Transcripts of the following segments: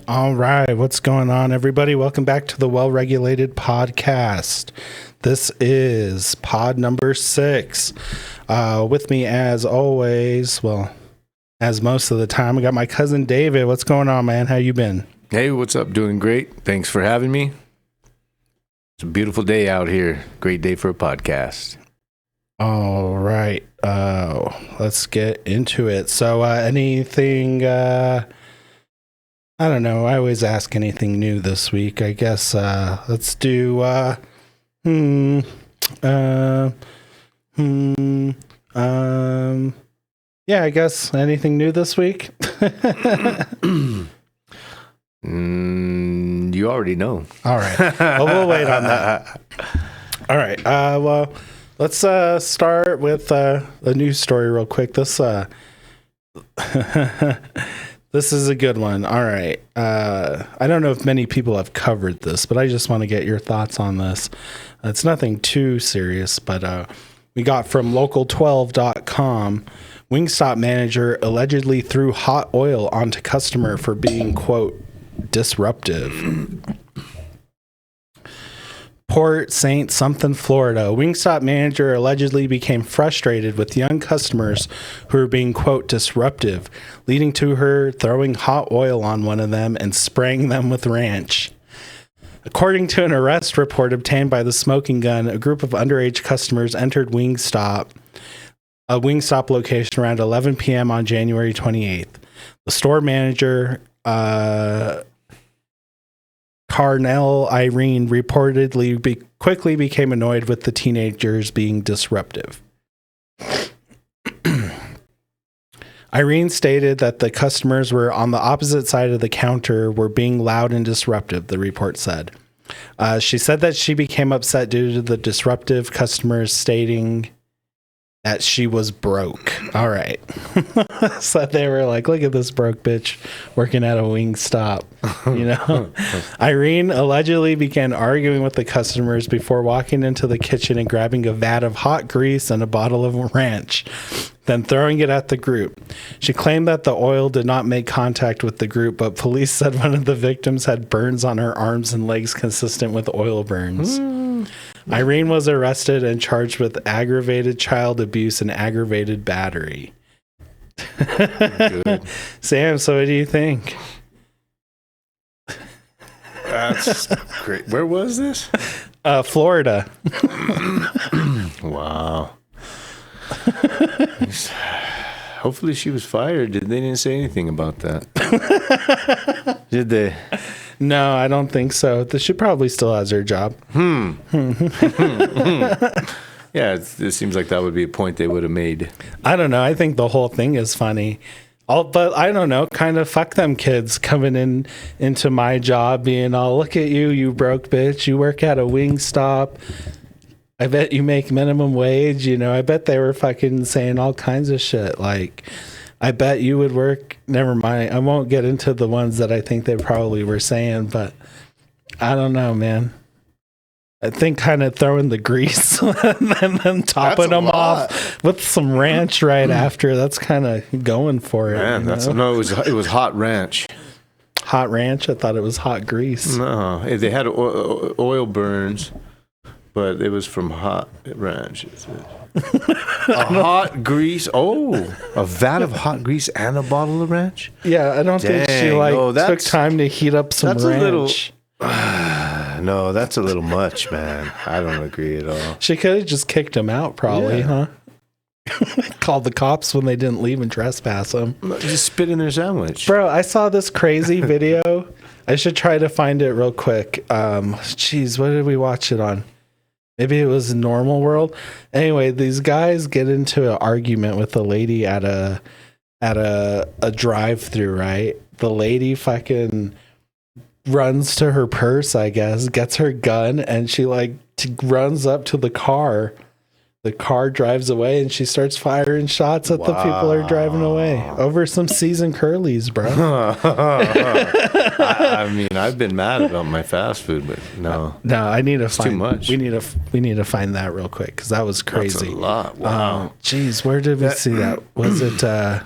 All right, what's going on, everybody? Welcome back to the Well-Regulated Podcast. This is pod number 6. With me, as always, well, as most of the time, I got my cousin David. What's going on, man? How you been? Hey, what's up? Doing great. Thanks for having me. It's a beautiful day out here. Great day for a podcast. All right, let's get into it. So, anything... I don't know. I always ask anything new this week. I guess let's do yeah, I guess anything new this week? You already know. All right. Well, we'll wait on that. All right. Well, let's start with a news story real quick. This is a good one. All right. I don't know if many people have covered this, but I just want to get your thoughts on this. It's nothing too serious, but we got from local12.com. Wingstop manager allegedly threw hot oil onto customer for being, quote, disruptive. Port St. Something, Florida. Wingstop manager allegedly became frustrated with young customers who were being, quote, disruptive, leading to her throwing hot oil on one of them and spraying them with ranch. According to an arrest report obtained by the Smoking Gun, a group of underage customers entered a Wingstop location around 11 p.m. on January 28th. The store manager, Carnell Irene, reportedly quickly became annoyed with the teenagers being disruptive. Irene stated that the customers were on the opposite side of the counter were being loud and disruptive, the report said. She said that she became upset due to the disruptive customers stating that she was broke. All right. So they were like, look at this broke bitch working at a Wingstop. You know, Irene allegedly began arguing with the customers before walking into the kitchen and grabbing a vat of hot grease and a bottle of ranch, then throwing it at the group. She claimed that the oil did not make contact with the group, but police said one of the victims had burns on her arms and legs consistent with oil burns. Irene was arrested and charged with aggravated child abuse and aggravated battery. Good. Sam, so what do you think? That's great. Where was this? Florida. Wow. Hopefully she was fired. They didn't say anything about that. Did they? No, I don't think so. She probably still has her job. Yeah, it seems like that would be a point they would have made. I don't know. I think the whole thing is funny. But I don't know, kind of fuck them kids coming into my job being all, look at you, you broke bitch. You work at a Wingstop. I bet you make minimum wage. You know, I bet they were fucking saying all kinds of shit. Like, I bet you would work. Never mind. I won't get into the ones that I think they probably were saying, but I don't know, man. I think kind of throwing the grease and then topping them off with some ranch right after. That's kind of going for it. Man, it was hot ranch. Hot ranch? I thought it was hot grease. No, they had oil burns, but it was from hot ranch. A hot grease. Oh, a vat of hot grease and a bottle of ranch? Yeah, I don't think she took time to heat up some ranch. No, that's a little much, man. I don't agree at all. She could have just kicked him out, probably, huh? Called the cops when they didn't leave and trespass him. Just spit in their sandwich. Bro, I saw this crazy video. I should try to find it real quick. Jeez, what did we watch it on? Maybe it was Normal World. Anyway, these guys get into an argument with a lady at a drive-thru, right? The lady fucking runs to her purse, I guess, gets her gun, and she runs up to the The car drives away and she starts firing shots at the people who are driving away over some seasoned curlies, bro. I mean, I've been mad about my fast food, but no. No, I need to find too much. We need to find that real quick because that was crazy. That's a lot. Wow. Geez, where did we see that? Was it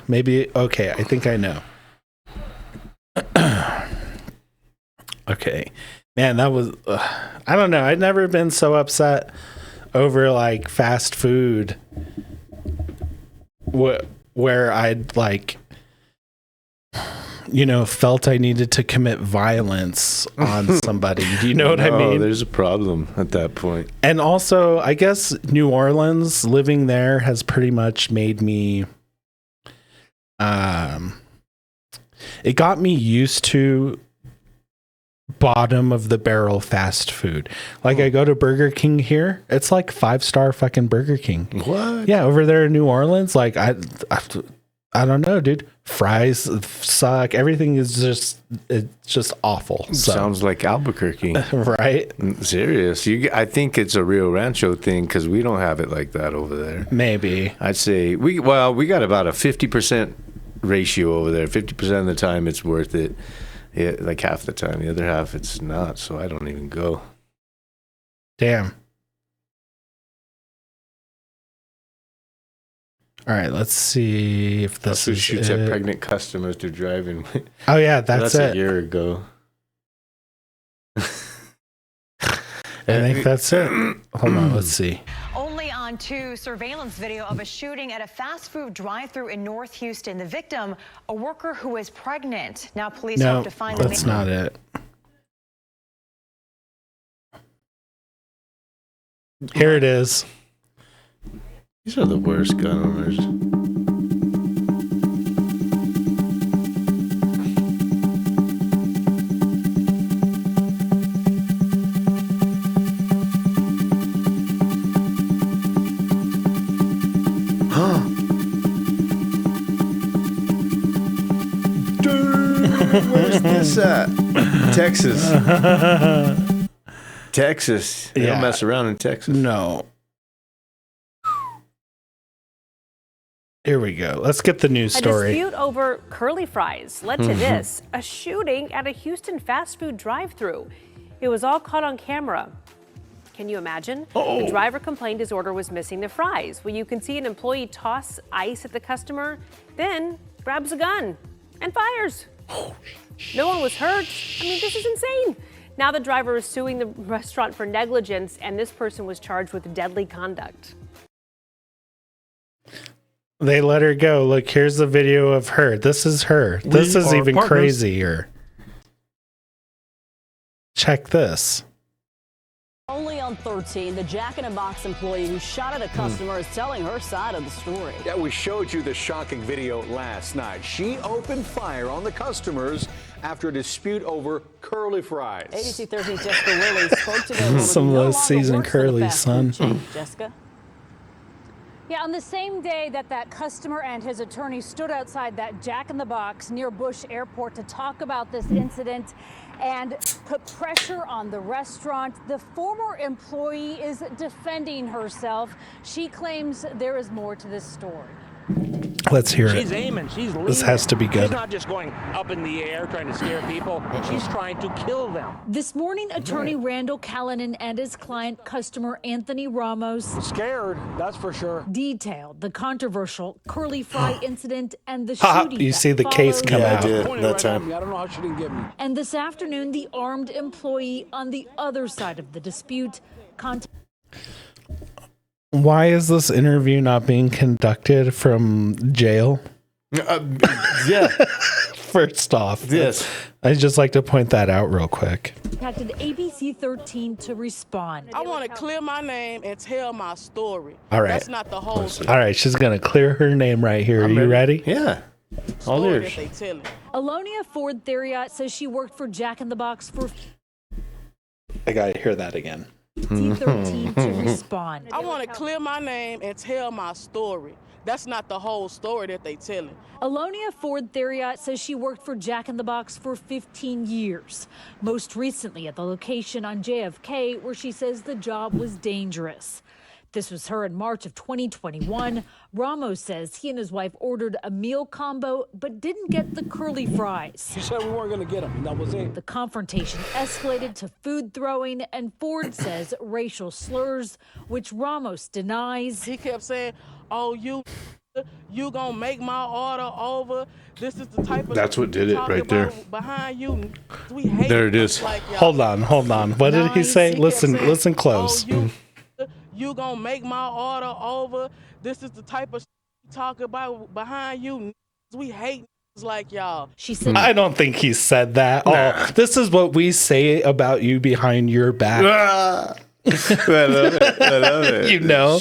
maybe? Okay, I think I know. Okay, man, that was. I don't know. I'd never been so upset over like fast food where I'd like, felt I needed to commit violence on somebody. Do you know what I mean? There's a problem at that point. And also, I guess New Orleans, living there has pretty much made me, it got me used to bottom of the barrel fast food. Like I go to Burger King here, it's like 5-star fucking Burger King. What? Yeah, over there in New Orleans, like I don't know, dude. Fries suck. Everything is just awful. So. Sounds like Albuquerque, right? Serious. I think it's a Rio Rancho thing because we don't have it like that over there. Maybe. I'd say we got about a 50% ratio over there. 50% of the time it's worth it. Yeah, like half the time. The other half it's not. So I don't even go. Damn. All right, let's see if this Who is shoots it. at pregnant customers to driving. Oh yeah, that's it. A year ago. I think that's it. Hold on, let's see. Only on to surveillance video of a shooting at a fast food drive-thru in North Houston. The victim, a worker who is pregnant. Now police hope to find the that's not it. Here it is. These are the worst gun owners. Where's this at? Texas. Texas. They don't mess around in Texas. No. Here we go. Let's get the news story. A dispute over curly fries led to this, a shooting at a Houston fast food drive-thru. It was all caught on camera. Can you imagine? The driver complained his order was missing the fries. Well, you can see an employee toss ice at the customer, then grabs a gun and fires. No one was hurt. I mean, this is insane. Now the driver is suing the restaurant for negligence, and this person was charged with deadly conduct. They let her go. Look, here's the video of her. This is her. This is even crazier. Check this. Only on 13, the Jack in a Box employee who shot at a customer is telling her side of the story. Yeah, we showed you the shocking video last night. She opened fire on the customers after a dispute over curly fries. ABC 13's Jessica Lilly spoke to them. Some of those seasoned curlies, son. Jessica? Yeah, on the same day that customer and his attorney stood outside that Jack in the Box near Bush Airport to talk about this incident and put pressure on the restaurant, the former employee is defending herself. She claims there is more to this story. Let's hear it. She's aiming. She's leading. This has to be good. She's not just going up in the air trying to scare people. She's trying to kill them. This morning, attorney Randall Callanan and his client, customer Anthony Ramos, Scared, that's for sure. detailed the controversial curly fry incident and the shooting. You see the case followed. come Yeah, I out. did Pointed that right time. at me. I don't know how she didn't get me. And this afternoon, the armed employee on the other side of the dispute Why is this interview not being conducted from jail? Yeah. First off, Yes. I'd just like to point that out real quick. contacted ABC 13 to respond. I want to clear my name and tell my story. All right. That's not the whole story All right, she's going to clear her name right here. Are you ready? Yeah. All that ears. they telling. Alonia Ford Theriot says she worked for Jack in the Box for I got to hear that again. ABC 13 to respond. I want to clear my name and tell my story. That's not the whole story that they telling. Alonia Ford Theriot says she worked for Jack in the Box for 15 years, most recently at the location on JFK where she says the job was dangerous. This was her in March of 2021. Ramos says he and his wife ordered a meal combo but didn't get the curly fries. She said we weren't going to get them. That was it. The confrontation escalated to food throwing, and Ford says racial slurs, which Ramos denies. He kept saying, "Oh, you gonna make my order over. This is the type of That's what did it right there. Behind you, we hate There it is. Like, Hold on. What did he say? Listen close. Oh, you gonna make my order over. This is the type of talk about behind you. We hate like y'all. She said, I don't think he said that. Oh, this is what we say about you behind your back. I love it. You know,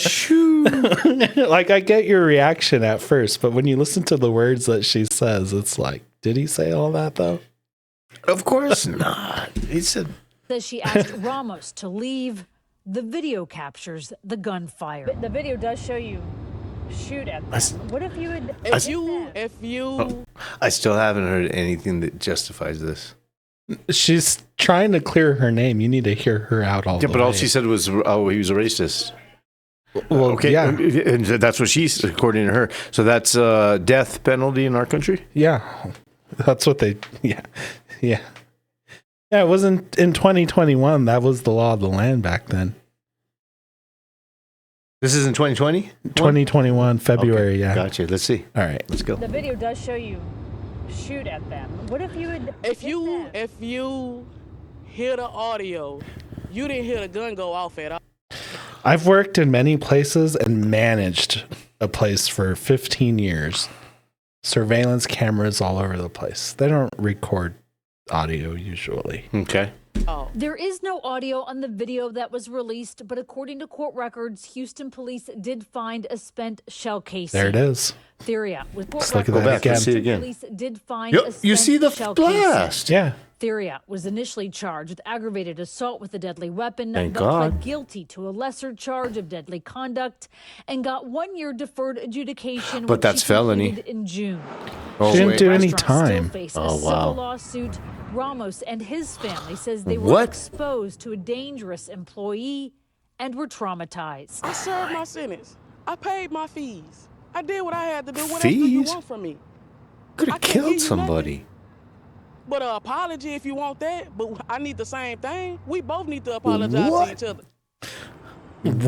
like I get your reaction at first, but when you listen to the words that she says, it's like, did he say all that though? Of course not. He said that she asked Ramos to leave. The video captures the gunfire. The video does show you shoot at them. What if you had... If you... I still haven't heard anything that justifies this. She's trying to clear her name. You need to hear her out all the way. But all she said was, oh, he was a racist. Well, okay, yeah. And that's what she's, according to her. So that's death penalty in our country? Yeah. That's what they... Yeah. Yeah, it wasn't in 2021. That was the law of the land back then. This is in 2020? 2021, February, yeah. Gotcha. Let's see. All right. Let's go. The video does show you shoot at them. What if you had... If you hear the audio, you didn't hear the gun go off at all. I've worked in many places and managed a place for 15 years. Surveillance cameras all over the place. They don't record audio usually. Okay. There is no audio on the video that was released, but according to court records, Houston police did find a spent shell casing. There it is. Theria. Let's look at that again. See it again. Police did find a spent you see the shell blast. casing. Yeah. Theria was initially charged with aggravated assault with a deadly weapon, Thank but God. pled guilty to a lesser charge of deadly conduct and got 1 year deferred adjudication. But which that's she felony. completed in June. Oh, she didn't do any Restaurant time. Still face Oh, a wow. civil lawsuit. Ramos and his family says they were What? exposed to a dangerous employee and were traumatized. I served my sentence. I paid my fees. I did what I had to do. What else do Fees? you want from me? Could I have can't give killed you somebody. nothing. But an apology if you want that. But I need the same thing. We both need to apologize What? to each other.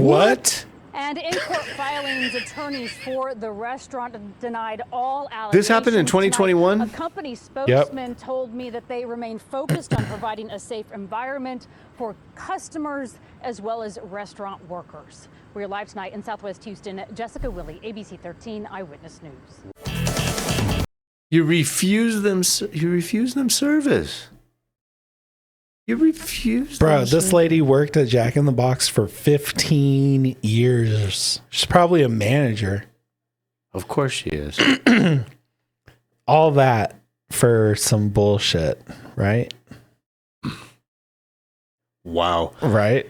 What? And in court filings, attorneys for the restaurant denied all allegations. This happened in 2021? Tonight, a company spokesman told me that they remain focused on providing a safe environment for customers as well as restaurant workers. We're live tonight in Southwest Houston. Jessica Willey, ABC 13 Eyewitness News. You refuse them service. You refuse Bro, them this service. lady worked at Jack in the Box for 15 years. She's probably a manager. Of course she is. All that for some bullshit, right? Wow. Right?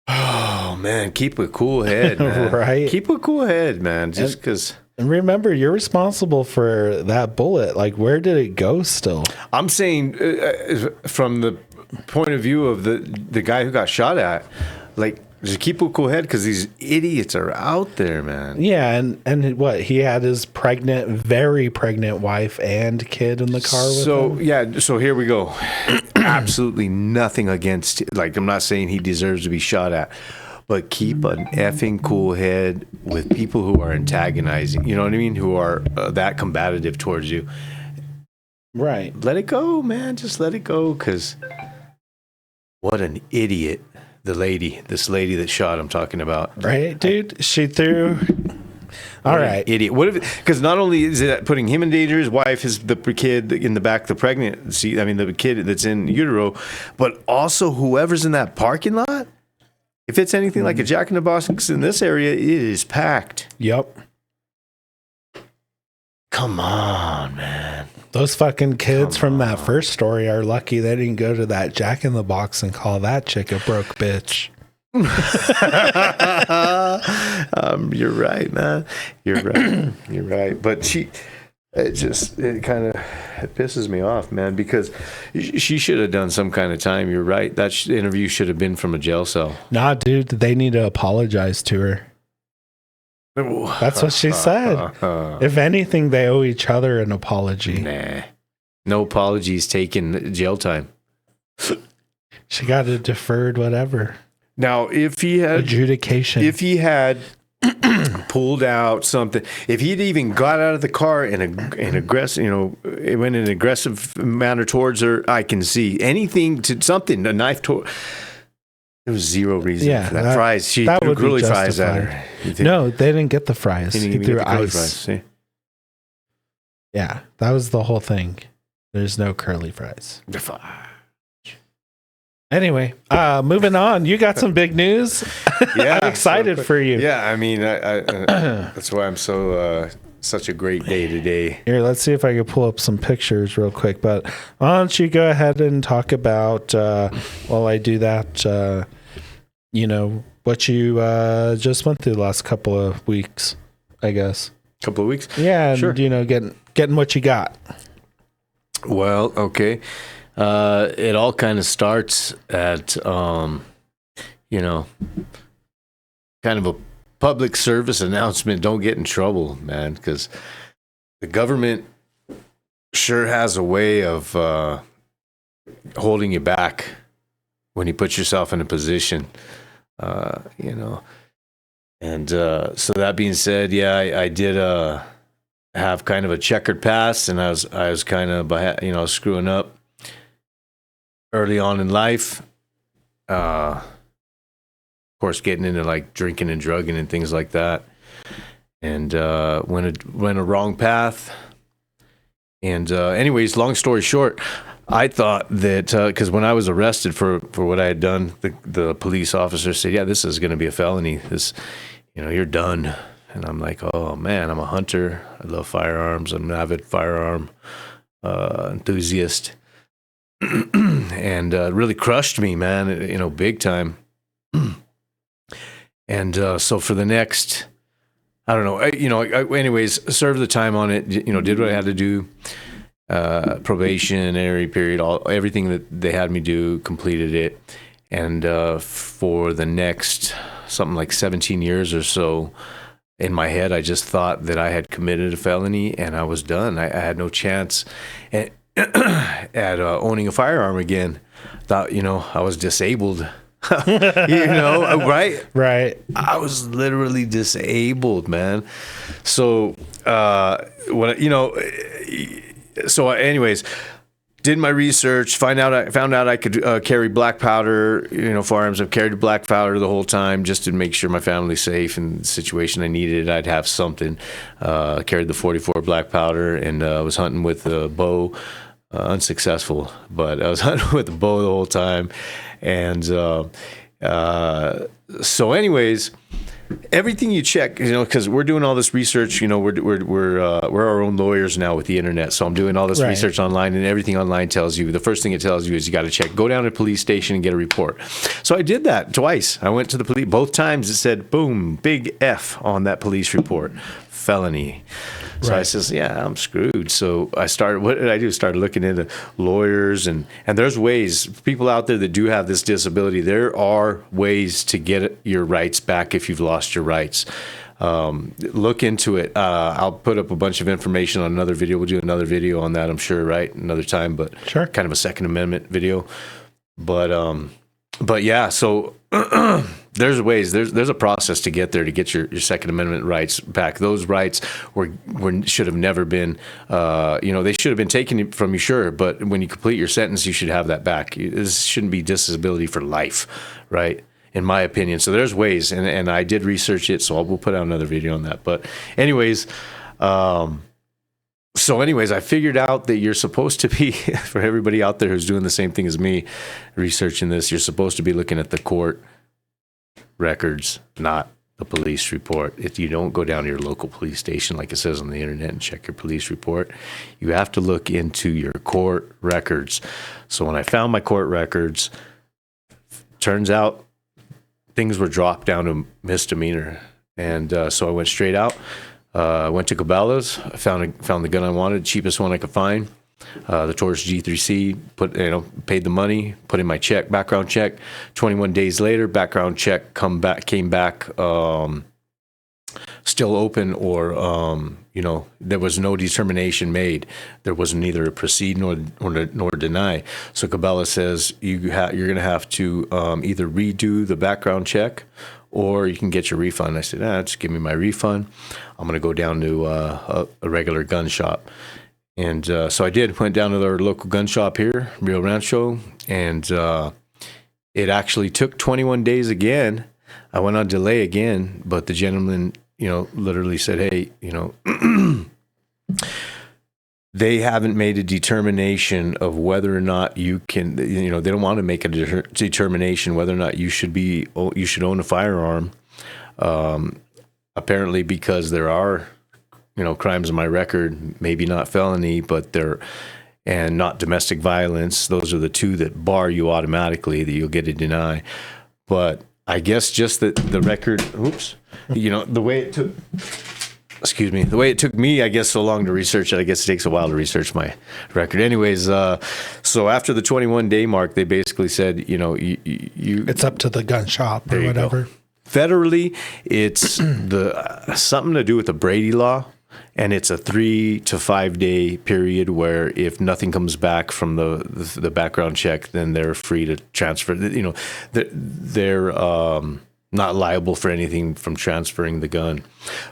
Oh, man. Keep a cool head, man. Right? Keep a cool head, man. Just because... And remember, you're responsible for that bullet. Like, where did it go still? I'm saying from the point of view of the guy who got shot at, like, just keep a cool head because these idiots are out there, man. Yeah, and what? He had his very pregnant wife and kid in the car with him? Yeah, so here we go. Absolutely nothing against, like, I'm not saying he deserves to be shot at, but keep an effing cool head with people who are antagonizing, you know what I mean? Who are that combative towards you. Right. Let it go, man. Just let it go, because what an idiot this lady that shot I'm talking about. Right, dude? She threw... All right. Idiot. What if, because not only is it putting him in danger, his wife, the kid in the back, the pregnancy, I mean, the kid that's in utero, but also whoever's in that parking lot. If it's anything like a Jack in the Box in this area, it is packed. Yep. Come on, man. Those fucking kids from that first story are lucky they didn't go to that Jack in the Box and call that chick a broke bitch. You're right, man. You're right. You're right. But It kind of pisses me off, man, because she should have done some kind of time. You're right. That interview should have been from a jail cell. Nah, dude, they need to apologize to her. That's what she said. If anything, they owe each other an apology. Nah. No apologies taken, jail time. She got a deferred whatever. Now, if he had adjudication, if he had pulled out something, if he'd even got out of the car in an aggressive, it went in an aggressive manner towards her, I can see anything to something, a knife to. There was zero reason for that. Fries, she threw curly fries at her. No, they didn't get the fries. He threw ice. Fries, see? Yeah, that was the whole thing. There's no curly fries. Anyway, moving on. You got some big news. Yeah, I'm excited for you. Yeah, I mean, that's why I'm so such a great day today. Here, let's see if I can pull up some pictures real quick. But why don't you go ahead and talk about while I do that? What you just went through the last couple of weeks, I guess. Couple of weeks. Yeah, sure. And, getting what you got. Well, okay. It all kind of starts at, kind of a public service announcement. Don't get in trouble, man, because the government sure has a way of holding you back when you put yourself in a position, And so that being said, yeah, I did have kind of a checkered past, and I was kind of screwing up early on in life. Of course, getting into like drinking and drugging and things like that, and went a wrong path. And anyways, long story short, I thought that because when I was arrested for what I had done, the police officer said, "Yeah, this is going to be a felony. This, you're done." And I'm like, "Oh man, I'm a hunter. I love firearms. I'm an avid firearm enthusiast." And really crushed me, man, big time. And so for the next, I don't know, anyways, served the time on it, did what I had to do, probationary period, everything that they had me do, completed it. And for the next something like 17 years or so, in my head, I just thought that I had committed a felony and I was done. I had no chance at owning a firearm again. Thought, I was disabled. Right? Right. I was literally disabled, man. So, so anyways, did my research, found out I could carry black powder, firearms. I've carried black powder the whole time just to make sure my family's safe. In the situation I needed, I'd have something. Carried the .44 black powder, and was hunting with a bow. Unsuccessful, but I was hunting with a bow the whole time. And so anyways, everything you check, because we're doing all this research, we're our own lawyers now with the internet. So I'm doing all this research online, and everything online tells you, the first thing it tells you is you got to check, go down to the police station and get a report. So I did that twice. I went to the police, both times it said, boom, big F on that police report, felony. So I says, yeah, I'm screwed. So I started, what did I do? Started looking into lawyers, and there's ways, people out there that do have this disability, there are ways to get your rights back if you've lost your rights. Look into it. I'll put up a bunch of information on another video. We'll do another video on that, I'm sure, right? Another time, but sure. Kind of a Second Amendment video. But yeah, so there's ways, there's a process to get there, to get your Second Amendment rights back. Those rights should have never been, they should have been taken from you, sure, but when you complete your sentence, you should have that back. This shouldn't be disability for life, right? In my opinion. So there's ways, and I did research it, so we'll put out another video on that. But anyways, I figured out that you're supposed to be, for everybody out there who's doing the same thing as me, researching this, you're supposed to be looking at the court records, not the police report. If you don't go down to your local police station, like it says on the internet, and check your police report, you have to look into your court records. So when I found my court records, turns out things were dropped down to misdemeanor. And so I went straight out. Went to Cabela's. I found the gun I wanted, cheapest one I could find. The Taurus G3C. Paid the money, put in my check, background check. 21 days later, background check came back. Still open, or there was no determination made. There was neither a proceed nor deny. So Cabela says you're going to have to either redo the background check, or you can get your refund. I said, just give me my refund. I'm going to go down to a regular gun shop. And so I did. Went down to our local gun shop here, Rio Rancho, and it actually took 21 days again. I went on delay again, but the gentleman, literally said, hey, they haven't made a determination of whether or not you can, they don't want to make a determination whether or not you should own a firearm. Apparently because there are, crimes on my record, maybe not felony, but and not domestic violence. Those are the two that bar you automatically, that you'll get a deny. But I guess just that the record, the way it took me, I guess, so long to research it. I guess it takes a while to research my record. Anyways, so after the 21-day mark, they basically said, it's up to the gun shop or whatever. Federally, it's something to do with the Brady law. And it's a 3 to 5 day period where if nothing comes back from the background check, then they're free to transfer. They're not liable for anything from transferring the gun.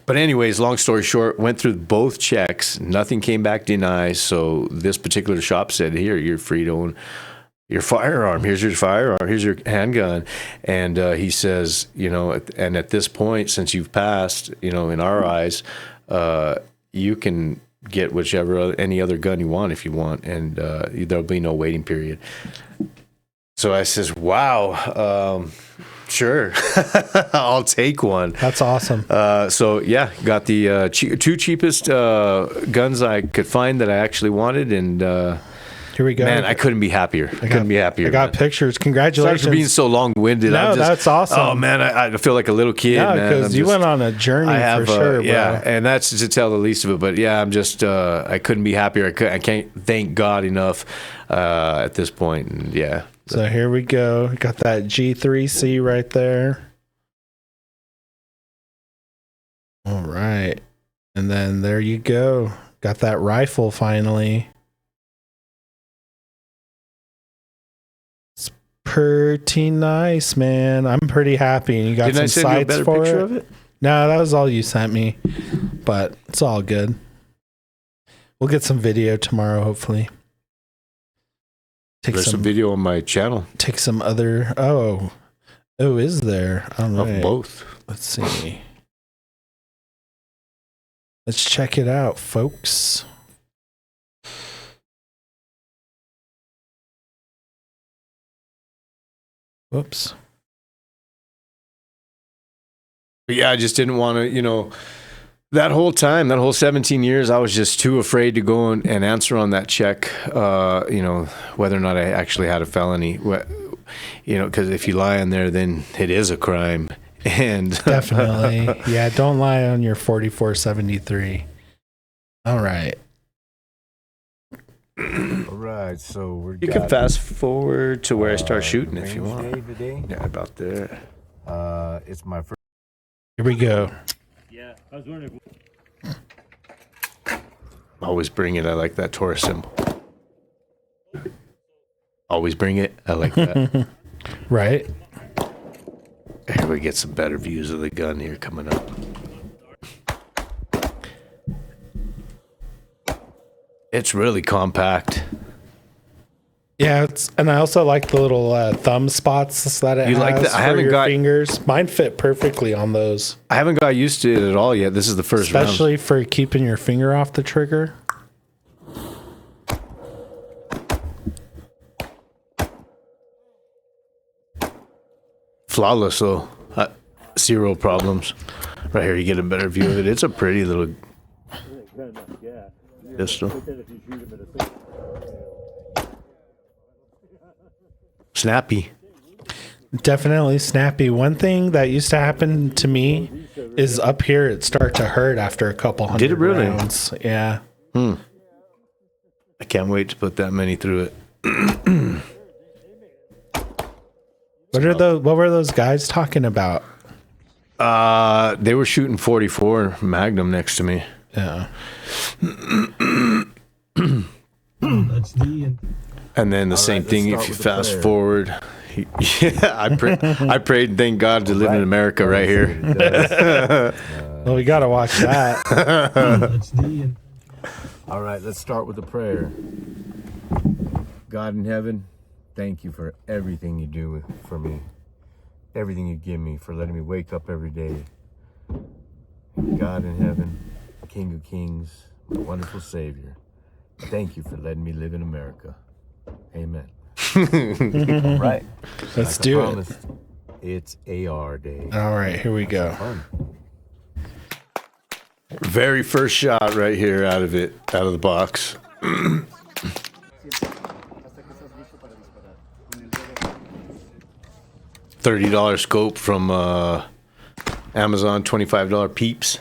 But anyways, long story short, went through both checks. Nothing came back denied. So this particular shop said, here, you're free to own your firearm. Here's your firearm. Here's your handgun. And he says, and at this point, since you've passed, in our eyes, you can get any other gun you want if you want, and there'll be no waiting period. So I says, wow, sure, I'll take one. That's awesome. So yeah, got the two cheapest guns I could find that I actually wanted, and here we go. Man, I couldn't be happier. I got pictures. Congratulations. Sorry for being so long-winded. No, that's awesome. Oh man, I feel like a little kid. Yeah, because you went on a journey for sure, bro. Yeah, and that's to tell the least of it. But yeah, I'm just I couldn't be happier. I can't thank God enough at this point. And yeah. So here we go. Got that G3C right there. All right, and then there you go. Got that rifle finally. Pretty nice, man. I'm pretty happy. You got some sights for it. Of it? No, that was all you sent me, but it's all good. We'll get some video tomorrow, hopefully. There's some video on my channel. Take some other. Oh, is there? All right. Of both. Let's see. Let's check it out, folks. Whoops. But yeah, I just didn't want to, that whole time, that whole 17 years, I was just too afraid to go and answer on that check, whether or not I actually had a felony. Because if you lie on there, then it is a crime. And definitely. Yeah, don't lie on your 4473. All right. All right, so you can fast forward to where I start shooting if you want. Today. Yeah, about there. It's my first. Here we go. Yeah, I was wondering. Always bring it. I like that Taurus symbol. Always bring it. I like that. Right. Here we get some better views of the gun here coming up. It's really compact. Yeah, and I also like the little thumb spots that it has like that? I haven't your got fingers. Mine fit perfectly on those. I haven't got used to it at all yet. This is the first especially round. For keeping your finger off the trigger. Flawless though. Zero problems. Right here, you get a better view of it. It's a pretty little pistol. Snappy. Definitely snappy. One thing that used to happen to me is up here. It start to hurt after a couple hundred. Did it really? rounds. Yeah. I can't wait to put that many through it. What were those guys talking about? They were shooting 44 Magnum next to me. Yeah. And then the same thing if you fast forward. I prayed and thank God to live in America right here. Well, we got to watch that. All right, let's start with a prayer. God in heaven, thank you for everything you do for me. Everything you give me, for letting me wake up every day. God in heaven, King of Kings, my wonderful Savior, thank you for letting me live in America. Amen. All right. Let's do it. It's AR day. All right, here we go. Very first shot right here out of the box. $30 scope from Amazon, $25 peeps.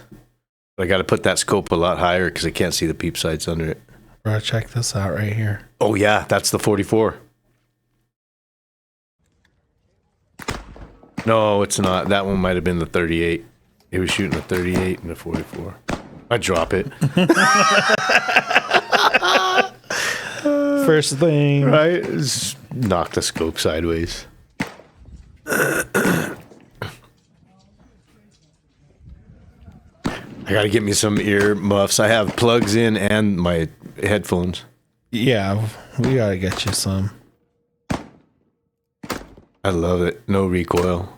But I got to put that scope a lot higher because I can't see the peep sights under it. Bro, check this out right here. Oh yeah, that's the 44. No, it's not. That one might have been the 38. He was shooting a 38 and a 44. I drop it. First thing. Right? Just knock the scope sideways. I gotta get me some ear muffs. I have plugs in and my headphones. Yeah, we gotta get you some. I love it. No recoil.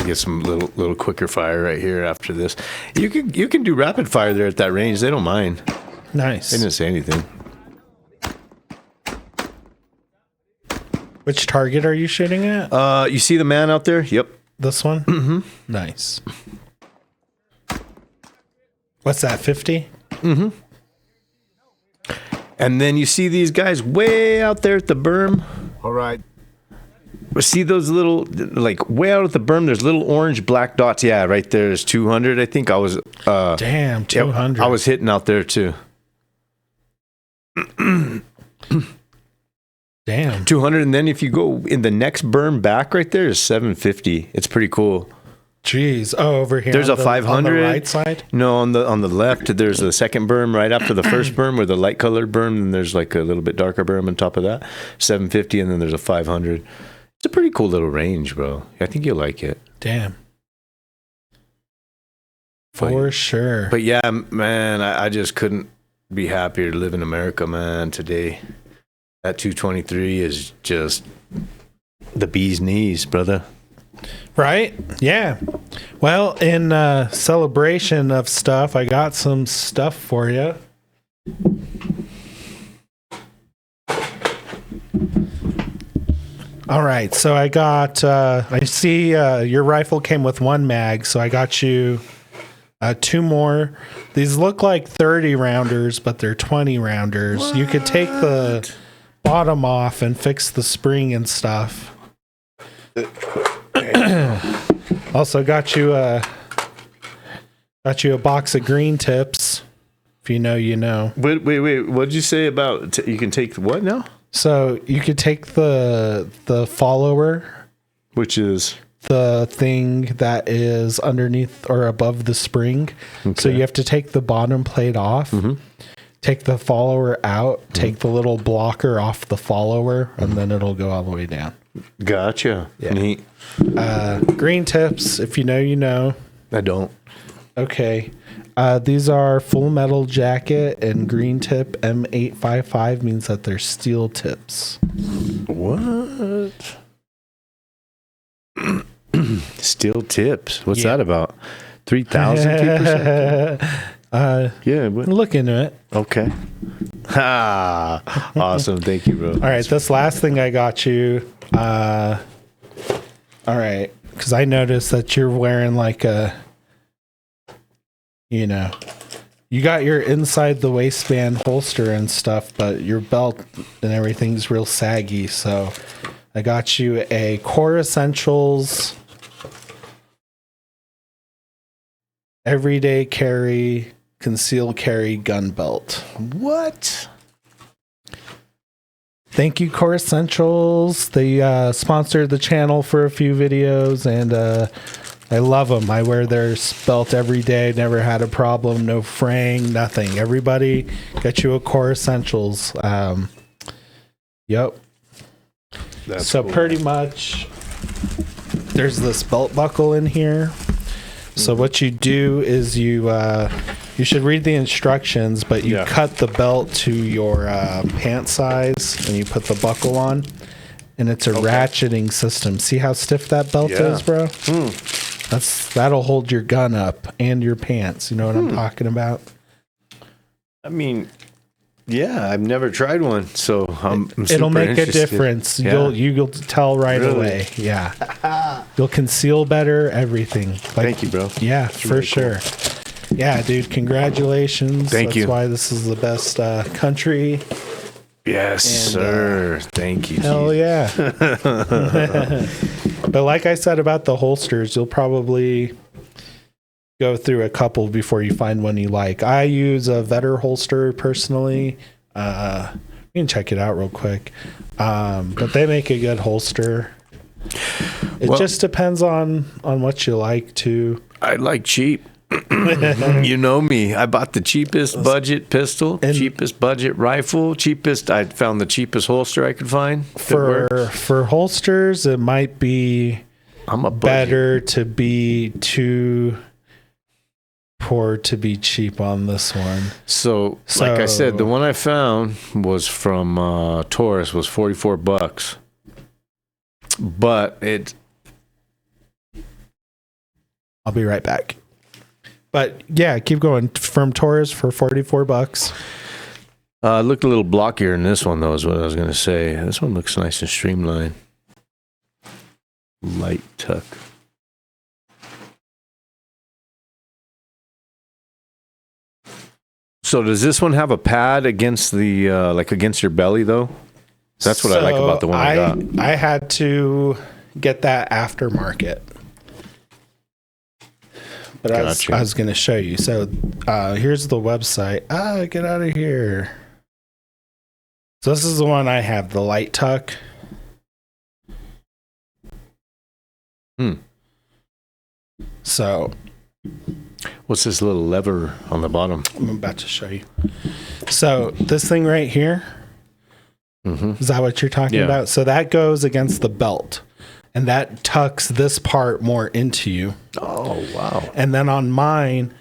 Get some little quicker fire right here after this. You can do rapid fire there at that range. They don't mind. Nice. They didn't say anything. Which target are you shooting at? You see the man out there? Yep. This one? Mm-hmm. Nice. What's that, 50? Mm-hmm. And then you see these guys way out there at the berm. All right. See those little, like way out at the berm, there's little orange black dots. Yeah, right there is 200. I think I was... Damn, 200. I was hitting out there too. Damn. 200, and then if you go in the next berm back right there is 750. It's pretty cool. Jeez. Oh, over here. There's a 500 on the right side. No, on the left. There's the second berm right after the first berm, where the light colored berm. And there's like a little bit darker berm on top of that. 750, and then there's a 500. It's a pretty cool little range, bro. I think you'll like it. Damn. For sure. But yeah, man, I just couldn't be happier to live in America, man. Today, that 223 is just the bee's knees, brother. Right? Yeah. Well, in celebration of stuff, I got some stuff for you. All right. So I got, I see your rifle came with one mag, so I got you two more. These look like 30 rounders, but they're 20 rounders. What? You could take the bottom off and fix the spring and stuff. Also got you a box of green tips. If you know, you know. Wait. What did you say about you can take what now? So you could take the follower, which is the thing that is underneath or above the spring. Okay. So you have to take the bottom plate off, take the follower out, take the little blocker off the follower, and then it'll go all the way down. Gotcha. Yeah. Neat. Green tips, if you know, you know. I don't. Okay. These are full metal jacket, and green tip M855 means that they're steel tips. What? Steel tips. What's that about? 3,000 2%? Yeah. Look into it. Okay. Awesome. Thank you, bro. All right. This last thing I got you. All right. Because I noticed that you're wearing like a, you know, you got your inside the waistband holster and stuff, but your belt and everything's real saggy. So I got you a Core Essentials everyday carry, concealed carry gun belt. What? Thank you, Core Essentials. They sponsored the channel for a few videos, and I love them. I wear their belt every day. Never had a problem. No fraying, nothing. Everybody, get you a Core Essentials. Yep. That's so cool. Pretty much, there's this belt buckle in here. So what you do is you should read the instructions, but you cut the belt to your pant size, and you put the buckle on, and it's a ratcheting system. See how stiff that belt is, bro? That'll hold your gun up and your pants. You know what I'm talking about? I mean, yeah, I've never tried one, so It'll super make a interested. difference. Yeah. You'll tell right Really? away. Yeah, you'll conceal better. Everything. Thank you, bro. Yeah, That's for really sure. Yeah, dude, congratulations. Thank you. That's why this is the best country. Yes, sir. Thank you. Hell yeah. But like I said about the holsters, you'll probably go through a couple before you find one you like. I use a Vetter holster personally. You can check it out real quick. But they make a good holster. It just depends on what you like too. I like cheap. You know me. I bought the cheapest budget pistol, cheapest budget rifle, cheapest. I found the cheapest holster I could find. For holsters, it might be better to be too poor to be cheap on this one. So like I said, the one I found was from Taurus, was $44, but I'll be right back. But yeah, keep going. From Taurus for $44. Looked a little blockier than this one, though, is what I was going to say. This one looks nice and streamlined. Light tuck. So does this one have a pad against the like against your belly though? That's what I like about the one I got. I had to get that aftermarket. But I was going to show you. So here's the website. Get out of here. So this is the one I have, the light tuck. So what's this little lever on the bottom? I'm about to show you. So this thing right here, is that what you're talking about? So that goes against the belt, and that tucks this part more into you. Oh, wow. And then on mine,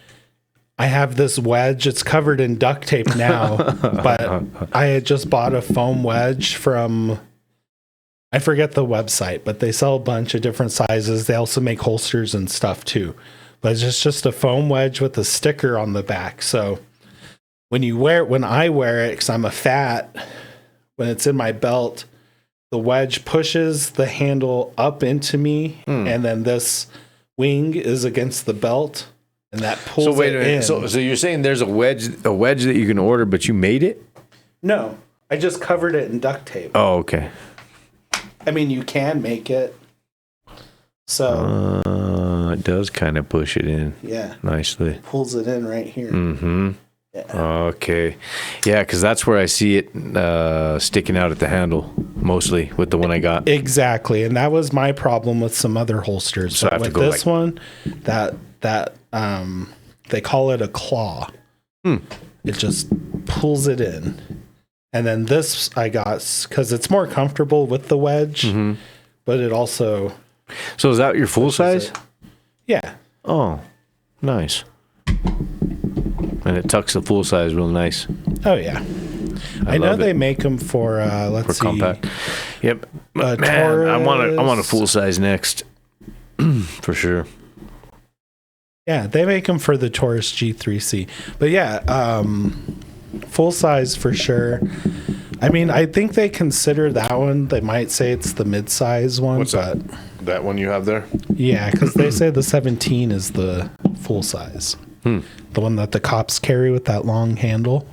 I have this wedge. It's covered in duct tape now, but I had just bought a foam wedge from, I forget the website, but they sell a bunch of different sizes. They also make holsters and stuff too. But it's just a foam wedge with a sticker on the back. So when I wear it, because I'm a fat, when it's in my belt, the wedge pushes the handle up into me, and then this wing is against the belt, and that pulls so wait it a minute. in. So you're saying there's a wedge that you can order, but you made it? No, I just covered it in duct tape. Oh, okay. I mean, you can make it. So it does kind of push it in. Yeah. Nicely. Pulls it in right here. Mm-hmm. Yeah. Okay. Yeah, because that's where I see it sticking out at the handle, mostly with the one I got. Exactly. And that was my problem with some other holsters. So I But have to with go this one, that they call it a claw. It just pulls it in. And then this I got because it's more comfortable with the wedge, but it also. So is that your full size? Yeah. Oh, nice. And it tucks the full size real nice. Oh yeah. I know they make them for let's see. Compact. Yep. Man, I want a full size next. For sure. Yeah, they make them for the Taurus G3C. But yeah, full size for sure. I mean, I think they consider that one. They might say it's the mid-size one. What's that? That one you have there? Yeah, because they say the 17 is the full size. The one that the cops carry with that long handle.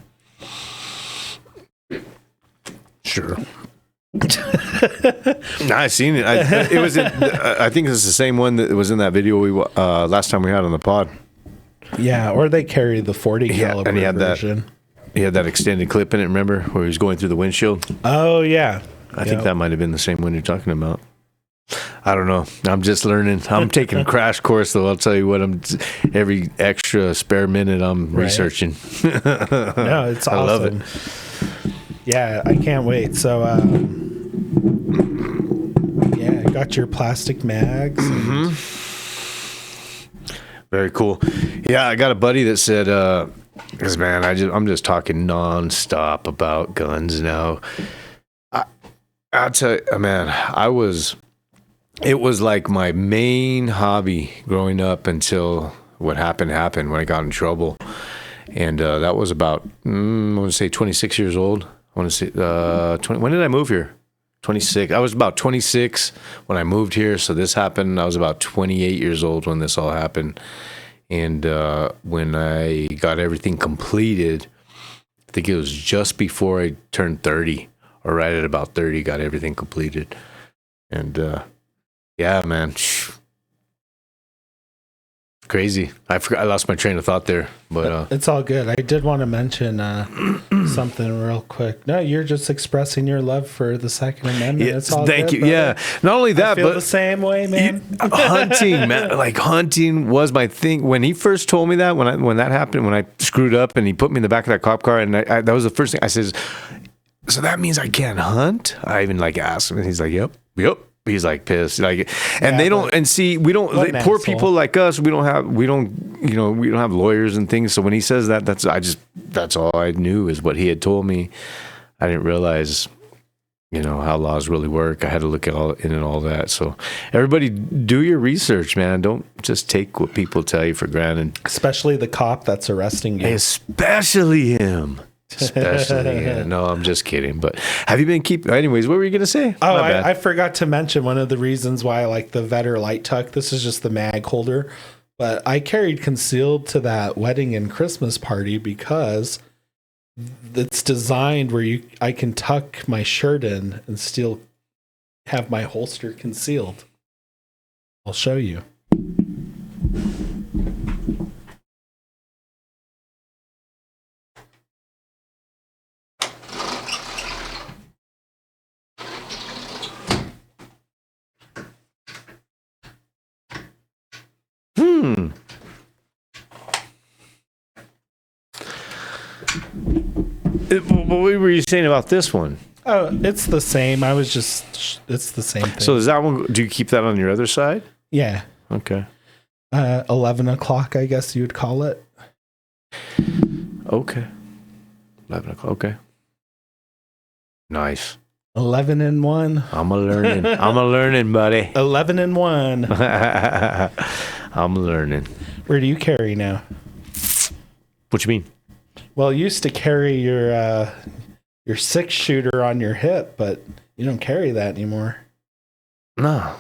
Sure. I seen it. It was. I think it's the same one that was in that video we last time we had on the pod. Yeah, or they carry the 40 caliber and he had version. He had that extended clip in it. Remember where he was going through the windshield? Oh yeah, I think that might have been the same one you're talking about. I don't know. I'm just learning. I'm taking a crash course, though. I'll tell you what. Every extra spare minute I'm researching. No, it's awesome. I love it. Yeah, I can't wait. So, yeah, got your plastic mags. Mm-hmm. Very cool. Yeah, I got a buddy that said, "Cause man, I'm just talking nonstop about guns now." I'll tell you, man, it was like my main hobby growing up until what happened when I got in trouble. And that was about, I want to say 26 years old. I want to say, 20, when did I move here? 26. I was about 26 when I moved here. So this happened, I was about 28 years old when this all happened. And when I got everything completed, I think it was just before I turned 30, or right at about 30, got everything completed. And yeah, man. Crazy. I lost my train of thought there, but it's all good. I did want to mention something real quick. No, you're just expressing your love for the Second Amendment. Yeah, it's all thank good, you. brother. Yeah, not only that, I feel but the same way, man. Hunting, man. Like hunting was my thing. When he first told me that, when that happened, when I screwed up and he put me in the back of that cop car, and that was the first thing I says. So that means I can't hunt? I even asked him, and he's like, "Yep." He's like pissed, and they don't, and see, we don't, poor people like us, we don't have lawyers and things. So when he says that, that's all I knew is what he had told me. I didn't realize, how laws really work. I had to look at all that. So everybody do your research, man. Don't just take what people tell you for granted. Especially the cop that's arresting you. Especially him. No, I'm just kidding. But have you been anyways, what were you going to say? Oh, I forgot to mention one of the reasons why I like the Vetter Light Tuck. This is just the mag holder. But I carried concealed to that wedding and Christmas party because it's designed where I can tuck my shirt in and still have my holster concealed. I'll show you. What were you saying about this one? Oh, it's the same. It's the same thing. So is that one, do you keep that on your other side? Yeah. Okay. 11 o'clock, I guess you would call it. Okay. 11 o'clock. Okay. Nice. 11 and 1. I'm a learning, buddy. 11 and 1. I'm learning. Where do you carry now? What you mean? Well, you used to carry your 6-shooter on your hip, but you don't carry that anymore. No.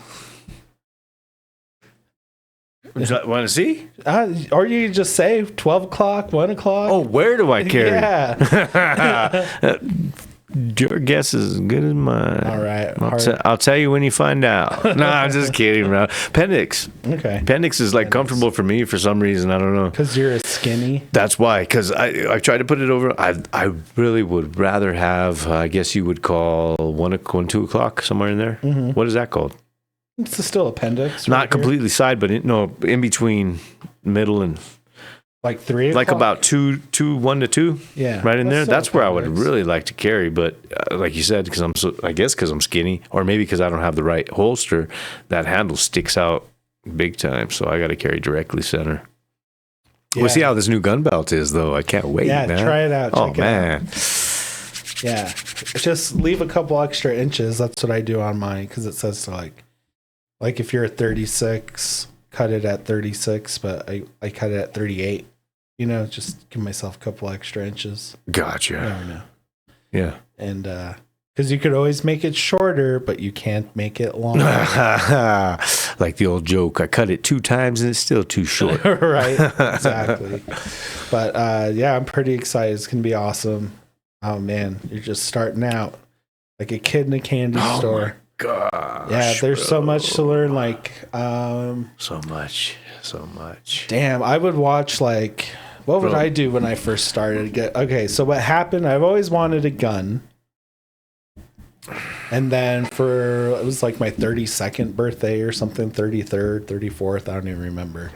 Want to see? Or you just say 12 o'clock, 1 o'clock. Oh, where do I carry? Yeah. Your guess is as good as mine. All right. I'll tell you when you find out. No, I'm just kidding, bro. Appendix. Okay. Appendix is comfortable for me for some reason. I don't know. Because you're skinny. That's why. Because I tried to put it over. I really would rather have, I guess you would call 1, 2 o'clock, somewhere in there. Mm-hmm. What is that called? It's still appendix. Not completely side, but in between middle and... Like 3 o'clock? Like about 1 to 2. Yeah. Right in there. That's where I would really like to carry. But like you said, because I'm skinny, or maybe because I don't have the right holster, that handle sticks out big time. So I got to carry directly center. Yeah. We'll see how this new gun belt is, though. I can't wait, man. Yeah, try it out. Oh, man. Yeah. Just leave a couple extra inches. That's what I do on mine, because it says to like if you're a 36, cut it at 36, but I cut it at 38. Just give myself a couple extra inches. Gotcha. I don't know. Yeah. And because you could always make it shorter, but you can't make it longer. Like the old joke, I cut it 2 times and it's still too short. Right. Exactly. But yeah, I'm pretty excited. It's going to be awesome. Oh, man. You're just starting out. like a kid in a candy store. Gosh, yeah, there's so much to learn. Like, so much. Damn, I would watch like, what would I do when I first started? Okay, so what happened? I've always wanted a gun. And then it was like my 32nd birthday or something, 33rd, 34th, I don't even remember.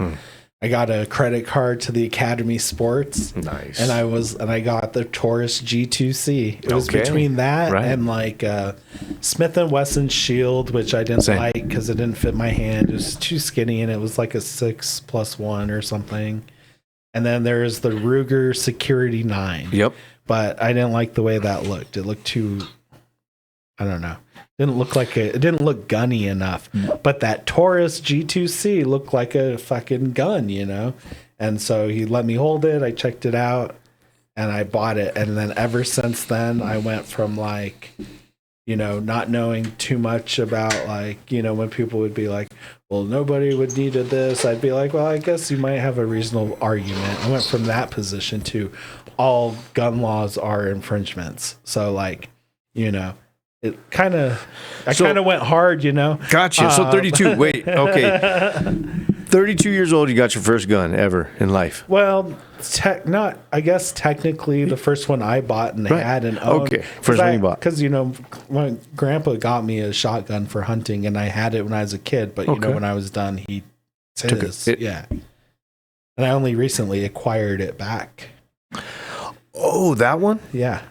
I got a credit card to the Academy Sports. Nice. And I got the Taurus G2C. It was between that and like Smith & Wesson Shield, which I didn't like because it didn't fit my hand. It was too skinny, and it was like a 6+1 or something. And then there's the Ruger Security 9. Yep. But I didn't like the way that looked. It looked too, I don't know. It didn't look gunny enough. But that Taurus G2C looked like a fucking gun, you know? And so he let me hold it. I checked it out and I bought it. And then ever since then, I went from like, you know, not knowing too much about like, you know, when people would be like, well, nobody would need this. I'd be like, well, I guess you might have a reasonable argument. I went from that position to all gun laws are infringements. So like, you know, I kind of went hard, you know. Gotcha. So 32. Wait. Okay. 32 years old. You got your first gun ever in life. Well, I guess technically the first one I bought and had and owned. Okay. First one you bought. Because, you know, my grandpa got me a shotgun for hunting, and I had it when I was a kid. But, you know, when I was done, he took it. Yeah. And I only recently acquired it back. Oh, that one? Yeah.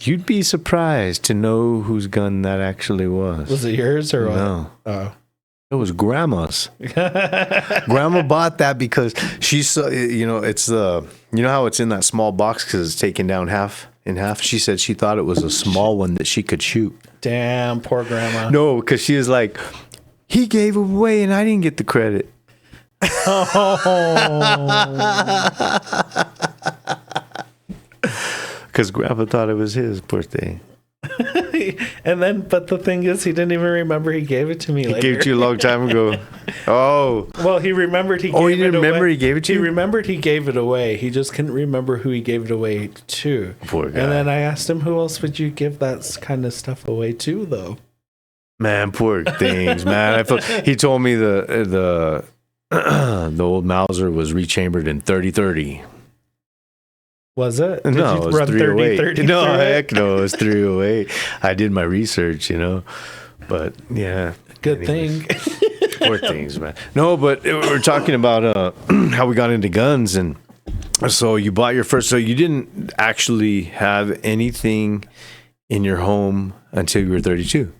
You'd be surprised to know whose gun that actually was. Was it yours or what? No. Oh. It was Grandma's. Grandma bought that because she saw, you know, it's you know how it's in that small box because it's taken down in half. She said she thought it was a small one that she could shoot. Damn, poor Grandma. No, because she was like, he gave away and I didn't get the credit. Because Grandpa thought it was his birthday. And then, but the thing is, he didn't even remember he gave it to me later. He gave it to you a long time ago. Oh. Well, he remembered he gave it away. Oh, he didn't remember he gave it to you? He remembered he gave it away. He just couldn't remember who he gave it away to. Poor guy. And then I asked him, who else would you give that kind of stuff away to, though? Man, poor things, man. He told me the old Mauser was rechambered in 30-30. Was it? Did No, you it was run 308. No, through heck no, it was 308. I did my research, you know. But yeah. Good thing. Poor things, man. No, but we're talking about how we got into guns, and so you bought your first. So you didn't actually have anything in your home until you were 32.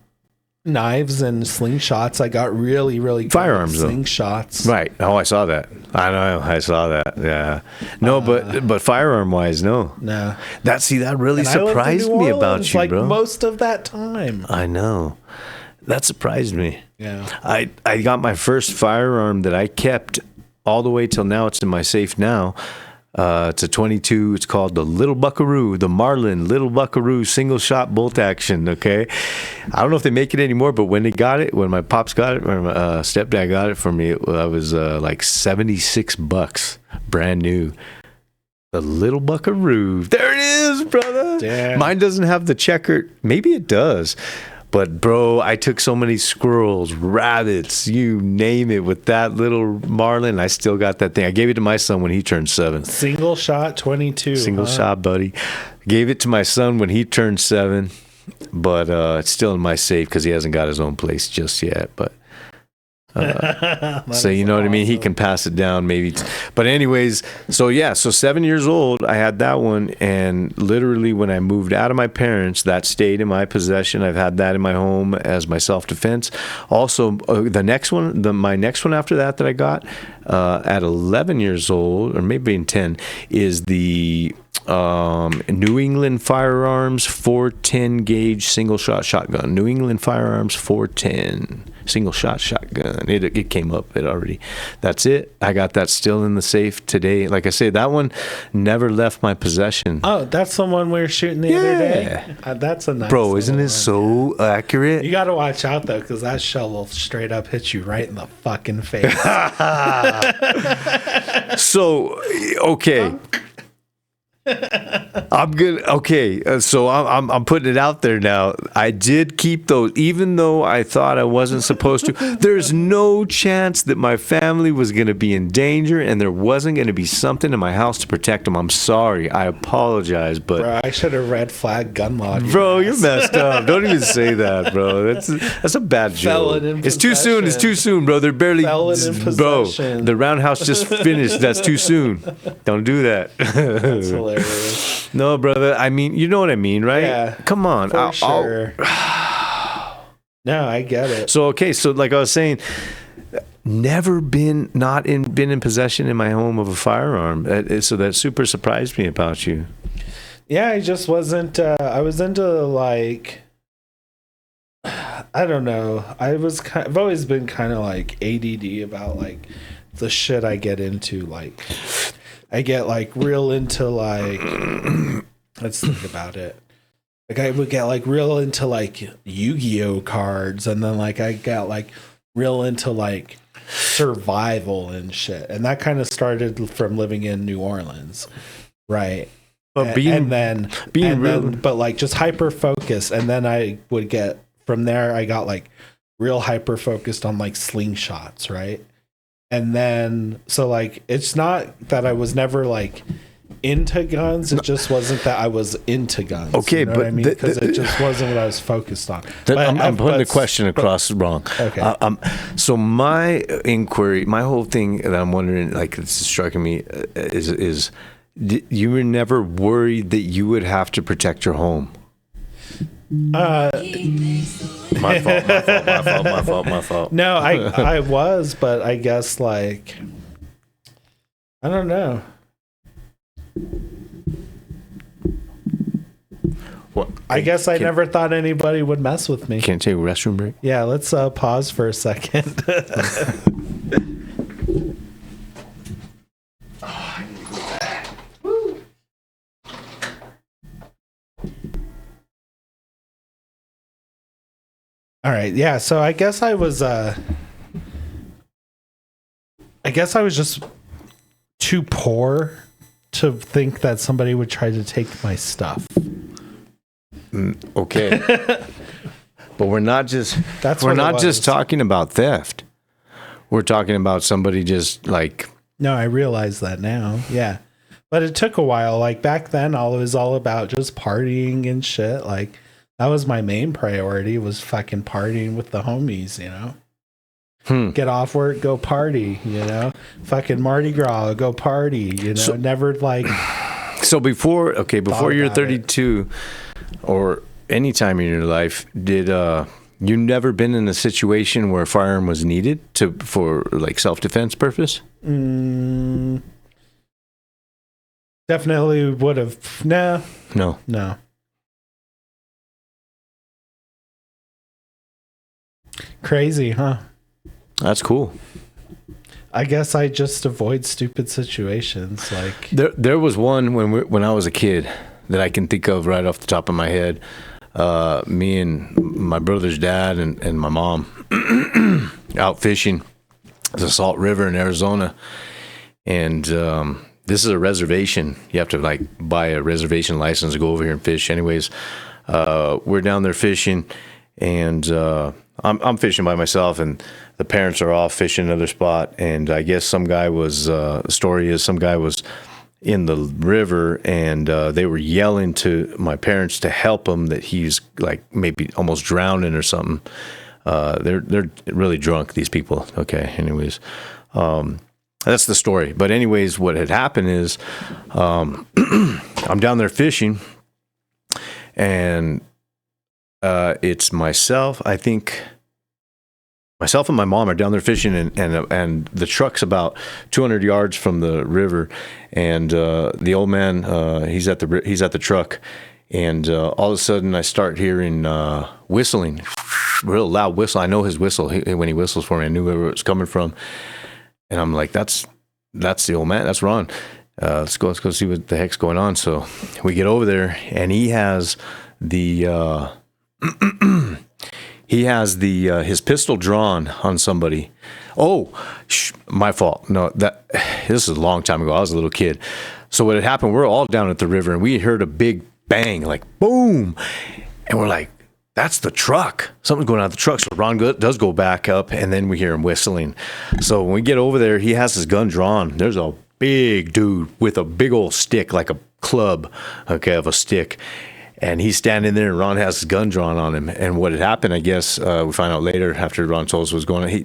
Knives and slingshots. I got really, really good firearms, slingshots. Right. Oh, I saw that. I know. I saw that. Yeah. No, but firearm wise, no. No. That really And surprised me about you, like bro. Most of that time. I know. That surprised me. Yeah. I got my first firearm that I kept all the way till now. It's in my safe now. It's a 22. It's called the Little Buckaroo, the Marlin Little Buckaroo single shot bolt action. Okay. I don't know if they make it anymore, but when my pops got it, or my stepdad got it for me, it was like $76, brand new. The Little Buckaroo. There it is, brother. Damn. Mine doesn't have the checkered. Maybe it does. But, bro, I took so many squirrels, rabbits, you name it, with that little Marlin. I still got that thing. I gave it to my son when he turned 7. Single shot 22. Single shot, buddy. Gave it to my son when he turned 7. But it's still in my safe because he hasn't got his own place just yet. But so you know what I mean? He can pass it down maybe. But anyways, so 7 years old, I had that one. And literally when I moved out of my parents, that stayed in my possession. I've had that in my home as my self-defense. Also, my next one after that I got at 11 years old, or maybe in 10, is the New England Firearms 410 gauge single shot shotgun. New England Firearms 410 single shot shotgun. It came up. That's it. I got that still in the safe today. Like I say, that one never left my possession. Oh, that's the one we were shooting the other day. That's a nice. Bro, isn't it so accurate? You got to watch out though, because that shell will straight up hit you right in the fucking face. So, okay. I'm good. Okay, so I'm putting it out there now. I did keep those, even though I thought I wasn't supposed to. There's no chance that my family was going to be in danger, and there wasn't going to be something in my house to protect them. I'm sorry. I apologize, but Bro, I should have red flag gun law. bro, you're messed up. Don't even say that, bro. That's a bad joke. It's too soon. It's too soon, bro. They're barely, bro. The roundhouse just finished. That's too soon. Don't do that. That's hilarious. No, brother. I mean, you know what I mean, right? Yeah. Come on. For sure. No, I get it. So, okay. So, like I was saying, never been in possession in my home of a firearm. So that super surprised me about you. Yeah, I just wasn't. I was into like, I don't know. I've always been kind of like ADD about like the shit I get into. Like, I get like real into like, let's think about it. Like I would get like real into like Yu-Gi-Oh cards, and then like I got like real into like survival and shit, and that kind of started from living in New Orleans, right? But but like just hyper focused, and then I would get from there. I got like real hyper focused on like slingshots, right? And then so like it's not that I was never like into guns. It just wasn't that I was into guns. Okay, you know but what I mean, because it just wasn't what I was focused on. I'm putting the question across wrong. Okay. So my inquiry, my whole thing that I'm wondering, like it's striking me, is you were never worried that you would have to protect your home? My fault. No, I was, but I guess like I don't know. What? I guess I never thought anybody would mess with me. Can't take a restroom break? Yeah, let's pause for a second. All right, yeah. So I guess I was just too poor to think that somebody would try to take my stuff. Okay. But we're not just talking about theft. We're talking about somebody just like. No, I realize that now. Yeah. But it took a while. Like back then, it was all about just partying and shit. Like that was my main priority, was fucking partying with the homies, you know? Get off work, go party, you know? Fucking Mardi Gras, go party, you know? So, never like. So before you're 32 or any time in your life, did you never been in a situation where a firearm was needed for like self-defense purpose? Definitely would have. No. Crazy, huh? That's cool. I guess I just avoid stupid situations. Like there was one when I was a kid that I can think of right off the top of my head. Me and my brother's dad and my mom out fishing the Salt River in Arizona, and this is a reservation. You have to like buy a reservation license to go over here and fish. Anyways, we're down there fishing, and I'm fishing by myself, and the parents are off fishing another spot. And I guess some guy was. The story is some guy was in the river, and they were yelling to my parents to help him, that he's like maybe almost drowning or something. They're really drunk, these people. Okay. Anyways, that's the story. But anyways, what had happened is I'm down there fishing, and it's myself. I think myself and my mom are down there fishing, and the truck's about 200 yards from the river, and the old man he's at the truck, and all of a sudden I start hearing whistling, real loud whistle. I know his whistle. When he whistles for me, I knew where it was coming from, and I'm like, that's the old man. That's Ron. Let's go see what the heck's going on. So we get over there, and he has the his pistol drawn on somebody. Oh, my fault. No, this is a long time ago. I was a little kid. So what had happened, we're all down at the river, and we heard a big bang, like boom, and we're like, that's the truck. Something's going on with the truck. So Ron does go back up, and then we hear him whistling. So when we get over there, he has his gun drawn. There's a big dude with a big old stick, like a club, okay, of a stick. And he's standing there, and Ron has his gun drawn on him. And what had happened, I guess, we find out later after Ron told us what was going on,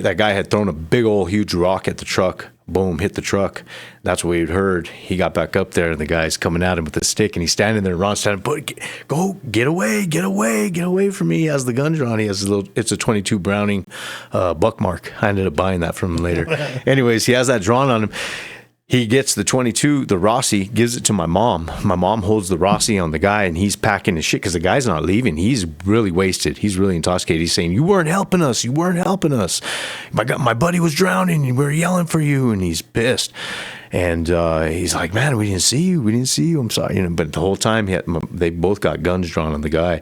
that guy had thrown a big old huge rock at the truck. Boom, hit the truck. That's what we had heard. He got back up there, and the guy's coming at him with the stick, and he's standing there. Ron's standing, get away from me. He has the gun drawn. He has it's a 22 Browning Buckmark. I ended up buying that from him later. Anyways, he has that drawn on him. He gets the 22, the Rossi, gives it to my mom. My mom holds the Rossi on the guy, and he's packing his shit because the guy's not leaving. He's really wasted. He's really intoxicated. He's saying, you weren't helping us. My buddy was drowning, and we were yelling for you, and he's pissed. And he's like, man, we didn't see you. I'm sorry. But the whole time, they both got guns drawn on the guy.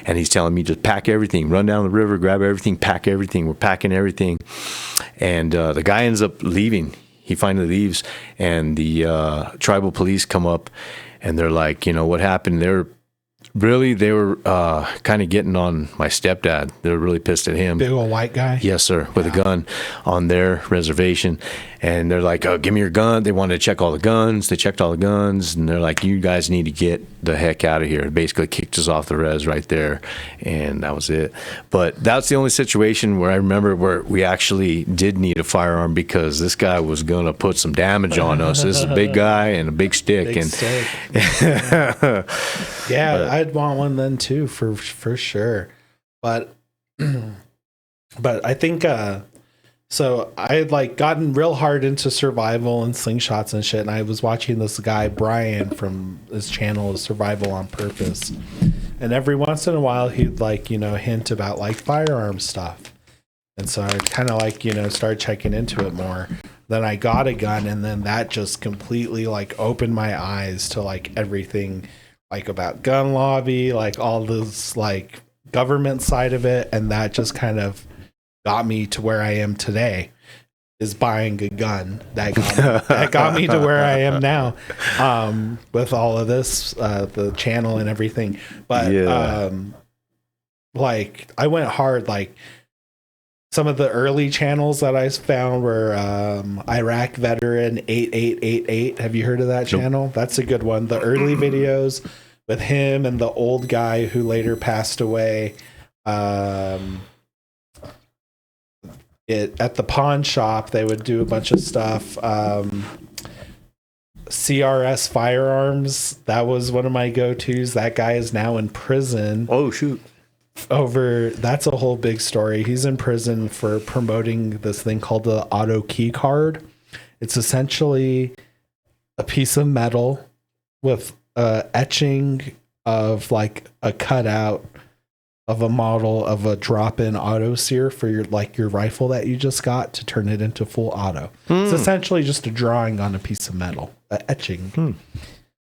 And he's telling me, just pack everything, run down the river, grab everything, pack everything. We're packing everything. And the guy ends up leaving. He finally leaves, and the tribal police come up, and they're like, what happened? They were kind of getting on my stepdad. They were really pissed at him. Big old white guy? Yes, sir, with a gun on their reservation. And they're like, oh, give me your gun. They wanted to check all the guns. They checked all the guns, and they're like, you guys need to get the heck out of here. Basically kicked us off the res right there, and that was it. But that's the only situation where I remember where we actually did need a firearm because this guy was going to put some damage on us. This is a big guy and a big stick. Yeah, I'd want one then too, for sure. But I think so I had gotten real hard into survival and slingshots and shit, and I was watching this guy Brian from his channel Survival on Purpose, and every once in a while he'd hint about firearm stuff, and so I kind of started checking into it more. Then I got a gun, and then that just completely opened my eyes to everything about gun lobby, all this government side of it, and that just kind of got me to where I am today, is buying a gun. That got me to where I am now, with all of this, the channel and everything. But I went hard. Some of the early channels that I found were Iraq Veteran 8888. Have you heard of that channel? That's a good one. The early videos with him and the old guy who later passed away. At the pawn shop, they would do a bunch of stuff. CRS Firearms, that was one of my go-tos. That guy is now in prison. Oh, shoot. That's a whole big story. He's in prison for promoting this thing called the auto key card. It's essentially a piece of metal with etching of a cutout of a model of a drop-in auto sear for your rifle that you just got to turn it into full auto. It's essentially just a drawing on a piece of metal, etching.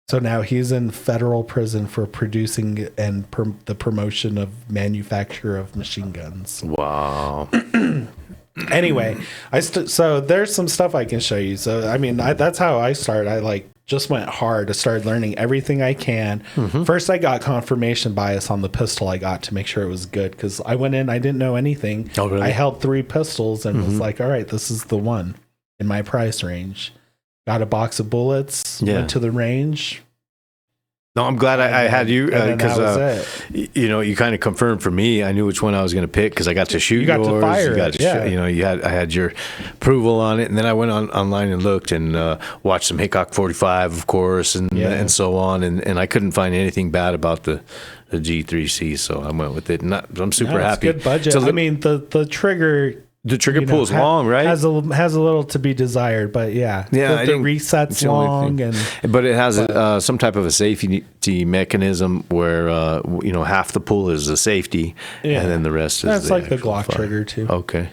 So now he's in federal prison for producing and the promotion of manufacture of machine guns. Wow. Anyway, so there's some stuff I can show you. So that's how I started. I just went hard. I started learning everything I can. First, I got confirmation bias on the pistol I got to make sure it was good, because I went in, I didn't know anything. Oh, really? I held 3 pistols and was like, all right, this is the one in my price range. Got a box of bullets, went to the range. No, I'm glad I had you, because you kind of confirmed for me. I knew which one I was going to pick because I got to shoot. You got yours. to fire. You got to I had your approval on it, and then I went online and looked and watched some Hickok 45, of course, and so on, and I couldn't find anything bad about the G3C, so I went with it. And I'm super happy. It's good budget. So the trigger. The trigger pull is long, right? Has a little to be desired, but the reset's long, but it has some type of a safety mechanism where half the pull is the safety, and then the rest is that's like the Glock trigger too. Okay.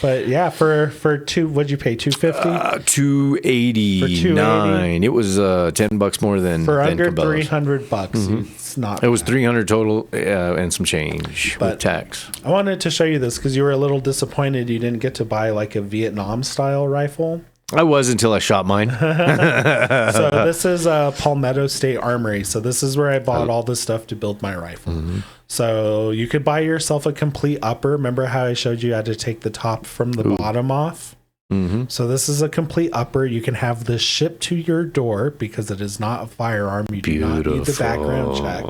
But yeah, for what'd you pay? $250? $289. It was $10 more than under Cabela's. $300. It's not. It was $300 total and some change with tax. I wanted to show you this because you were a little disappointed you didn't get to buy a Vietnam style rifle. I was until I shot mine. So this is Palmetto State Armory. So this is where I bought all this stuff to build my rifle. Mm-hmm. So you could buy yourself a complete upper. Remember how I showed you had to take the top from the bottom off? Mm-hmm. So this is a complete upper. You can have this shipped to your door because it is not a firearm. You do not need the background check.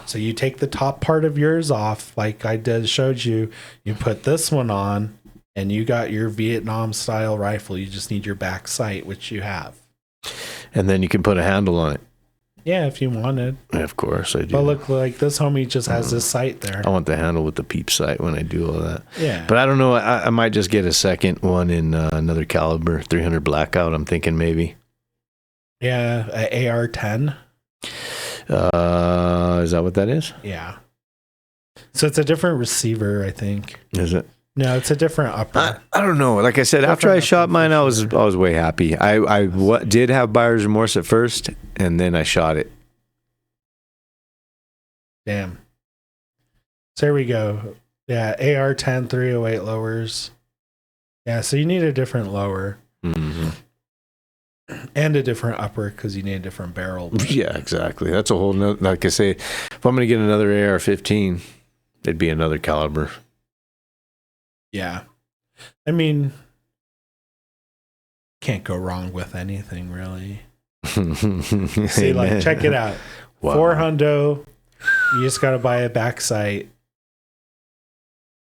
So you take the top part of yours off, like I showed you. You put this one on, and you got your Vietnam style rifle. You just need your back sight, which you have. And then you can put a handle on it. Yeah, if you wanted. Yeah, of course I do. But look, like this homie just has this sight there. I want the handle with the peep sight when I do all that. Yeah. But I don't know. I might just get a second one in another caliber, 300 blackout. I'm thinking maybe. Yeah, a AR-10. Is that what that is? Yeah. So it's a different receiver, I think. Is it? No, it's a different upper. I don't know. Like I said, after I shot mine, I was way happy. I did have buyer's remorse at first, and then I shot it. Damn. So there we go. Yeah, AR-10 308 lowers. Yeah, so you need a different lower. Mm-hmm. And a different upper because you need a different barrel. Yeah, exactly. That's a whole nother, like I say, if I'm going to get another AR-15, it'd be another caliber. Yeah. I mean, can't go wrong with anything, really. See, like, check it out. Wow. $400, you just got to buy a back sight.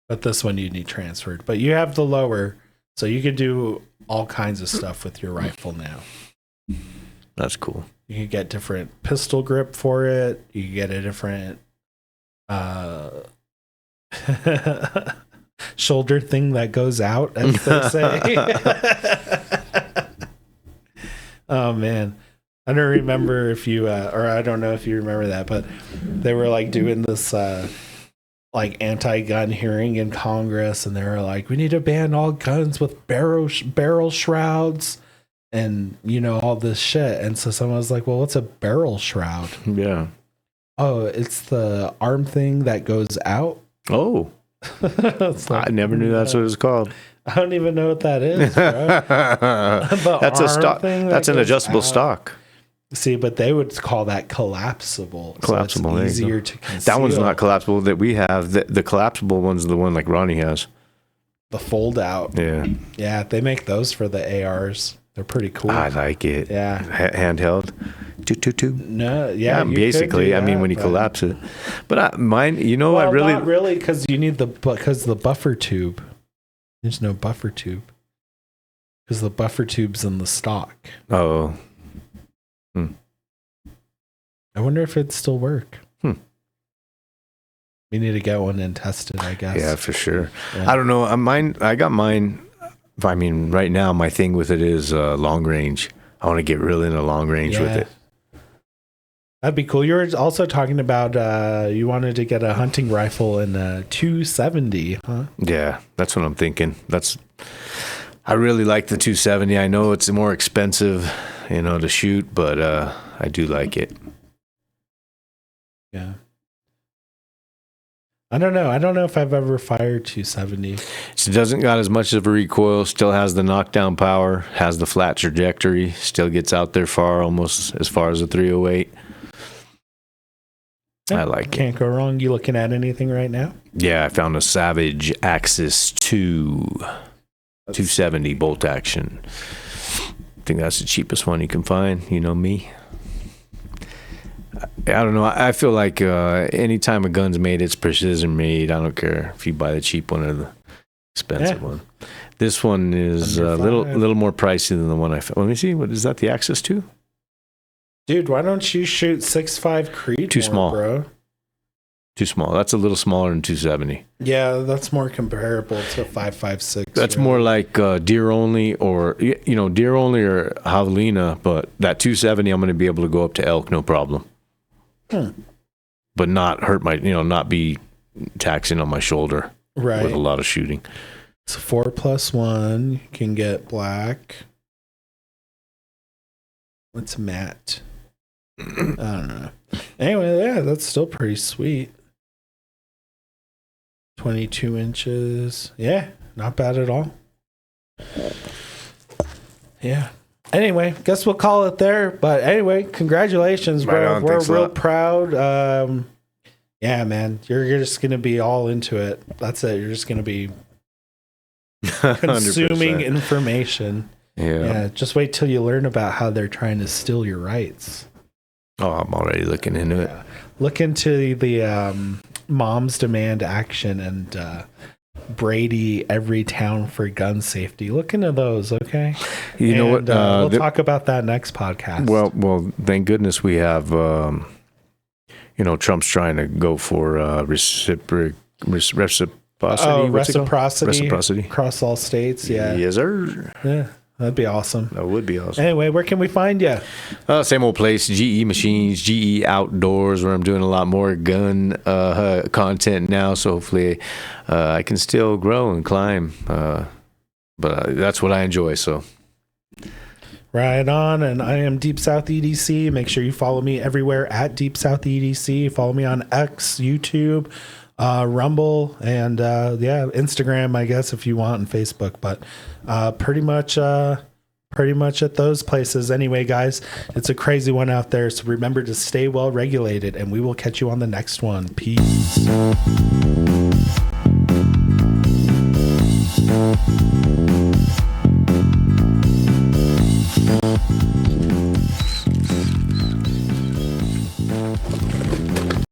But this one you need transferred. But you have the lower, so you can do all kinds of stuff with your rifle now. That's cool. You can get different pistol grip for it. You can get a different shoulder thing that goes out, as they say. Oh man, I don't remember if you or I don't know if you remember that, but they were like doing this like anti-gun hearing in Congress, and they were like, we need to ban all guns with barrel shrouds and all this shit. And so someone was like, well, what's a barrel shroud? Yeah. Oh, it's the arm thing that goes out. Oh. Like, I never knew that's what it was called. I don't even know what that is, bro. That's a stock. That's an adjustable stock. See, but they would call that collapsible. Collapsible. So it's easier to conceal. That one's not collapsible that we have. The collapsible one's the one like Ronnie has. The fold out. Yeah. Yeah, they make those for the ARs. They're pretty cool. I like it. Yeah. Handheld. No, yeah. Basically, I mean, when you collapse it. But mine, I really. Not really, because you need the buffer tube. There's no buffer tube. Because the buffer tube's in the stock. Oh. I wonder if it'd still work. We need to get one and test it, I guess. Yeah, for sure. Yeah. I don't know. I got mine. I mean, right now, my thing with it is long range. I want to get real into long range with it. That'd be cool. You were also talking about you wanted to get a hunting rifle in a 270, huh? Yeah, that's what I'm thinking. I really like the 270. I know it's more expensive, to shoot, but I do like it. Yeah. I don't know. I don't know if I've ever fired 270. It doesn't got as much of a recoil, still has the knockdown power, has the flat trajectory, still gets out there far, almost as far as a 308. Yeah, I like it. Can't go wrong. You looking at anything right now? Yeah, I found a Savage Axis 270 bolt action. I think that's the cheapest one you can find. You know me. I don't know. I feel like anytime a gun's made, it's precision made. I don't care if you buy the cheap one or the expensive one. This one is a little more pricey than the one I found. Let me see. What is that? The Axis 2? Dude, why don't you shoot 6.5 Creed? Too small, bro. Too small. That's a little smaller than 270. Yeah, that's more comparable to 5.56. That's more like deer only, or deer only or javelina. But that 270, I'm going to be able to go up to elk, no problem. But not hurt not be taxing on my shoulder with a lot of shooting. It's 4+1. You can get black. What's matte? I don't know. Anyway, yeah, that's still pretty sweet. 22 inches. Yeah, not bad at all. Yeah. Anyway, guess we'll call it there. But anyway, congratulations, bro. Right on. We're Thanks a real lot. proud. Yeah, man. You're just going to be all into it. That's it. You're just going to be consuming 100%. information. Yeah. Just wait till you learn about how they're trying to steal your rights. Oh, I'm already looking into it. Look into the Moms Demand Action and Brady Every Town for Gun Safety. Look into those, okay? You know what? We'll talk about that next podcast. Well, thank goodness we have. Trump's trying to go for reciprocity. Reciprocity across all states. Yeah. Yes, sir. Yeah. That'd be awesome. That would be awesome. Anyway, where can we find you? Same old place, GE Machines, GE Outdoors, where I'm doing a lot more gun content now. So hopefully I can still grow and climb. But that's what I enjoy. So Right on. And I am Deep South EDC. Make sure you follow me everywhere at Deep South EDC. Follow me on X, YouTube, Rumble, and Instagram, I guess, if you want, and Facebook. But pretty much at those places. Anyway, guys, it's a crazy one out there. So remember to stay well regulated, and we will catch you on the next one. Peace.